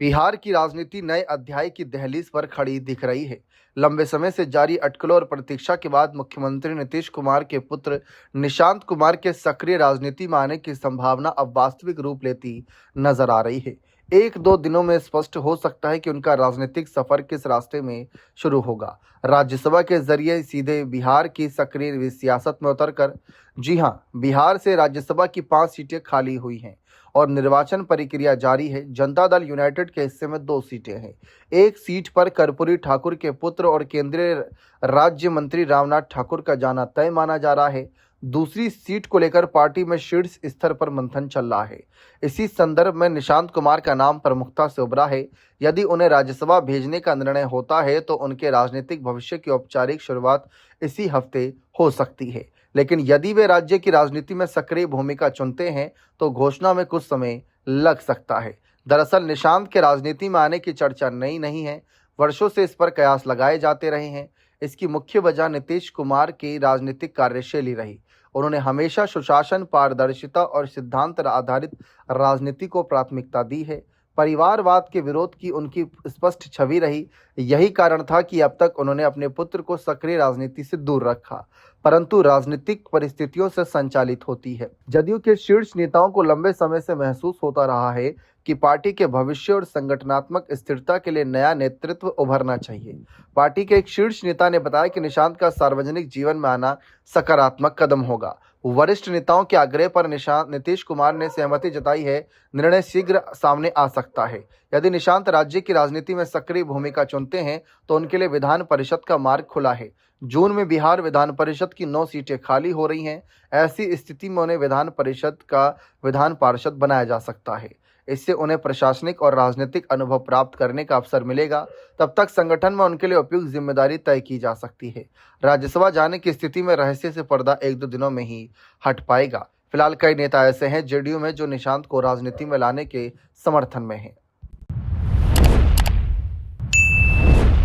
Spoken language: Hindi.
बिहार की राजनीति नए अध्याय की दहलीज पर खड़ी दिख रही है। लंबे समय से जारी अटकलों और प्रतीक्षा के बाद मुख्यमंत्री नीतीश कुमार के पुत्र निशांत कुमार के सक्रिय राजनीति में आने की संभावना अब वास्तविक रूप लेती नजर आ रही है। एक दो दिनों में स्पष्ट हो सकता है कि उनका राजनीतिक सफर किस रास्ते में शुरू होगा। राज्यसभा के जरिए सीधे बिहार की सक्रिय सियासत में उतरकर, जी हां, बिहार से राज्यसभा की 5 सीटें खाली हुई हैं और निर्वाचन प्रक्रिया जारी है। जनता दल यूनाइटेड के हिस्से में 2 सीटें हैं। एक सीट पर कर्पूरी ठाकुर के पुत्र और केंद्रीय राज्य मंत्री रामनाथ ठाकुर का जाना तय माना जा रहा है। दूसरी सीट को लेकर पार्टी में शीर्ष स्तर पर मंथन चल रहा है। इसी संदर्भ में निशांत कुमार का नाम प्रमुखता से उभरा है। यदि उन्हें राज्यसभा भेजने का निर्णय होता है तो उनके राजनीतिक भविष्य की औपचारिक शुरुआत इसी हफ्ते हो सकती है। लेकिन यदि वे राज्य की राजनीति में सक्रिय भूमिका चुनते हैं तो घोषणा में कुछ समय लग सकता है। दरअसल निशांत के राजनीति में आने की चर्चा नई नहीं है। वर्षों से इस पर कयास लगाए जाते रहे हैं। इसकी मुख्य वजह नीतीश कुमार की राजनीतिक कार्यशैली रही। उन्होंने हमेशा सुशासन, पारदर्शिता और सिद्धांत आधारित राजनीति को प्राथमिकता दी है। परिवारवाद के विरोध की उनकी स्पष्ट छवि रही। यही कारण था कि अब तक उन्होंने अपने पुत्र को सक्रिय राजनीति से दूर रखा, परंतु राजनीतिक परिस्थितियों से संचालित होती है। जदयू के शीर्ष नेताओं को लंबे समय से महसूस होता रहा है कि पार्टी के भविष्य और संगठनात्मक स्थिरता के लिए नया नेतृत्व उभरना चाहिए। पार्टी के एक शीर्ष नेता ने बताया कि निशांत का सार्वजनिक जीवन में आना सकारात्मक कदम होगा। वरिष्ठ नेताओं के आग्रह पर नीतीश कुमार ने सहमति जताई है। निर्णय शीघ्र सामने आ सकता है। यदि निशांत राज्य की राजनीति में सक्रिय भूमिका चुनते हैं तो उनके लिए विधान परिषद का मार्ग खुला है। जून में बिहार विधान परिषद की 9 सीटें खाली हो रही हैं। ऐसी स्थिति में उन्हें विधान परिषद का विधान पार्षद बनाया जा सकता है। इससे उन्हें प्रशासनिक और राजनीतिक अनुभव प्राप्त करने का अवसर मिलेगा। तब तक संगठन में उनके लिए उपयुक्त जिम्मेदारी तय की जा सकती है। राज्यसभा जाने की स्थिति में रहस्य से पर्दा एक दो दिनों में ही हट पाएगा। फिलहाल कई नेता ऐसे हैं जेडीयू में जो निशांत को राजनीति में लाने के समर्थन में हैं।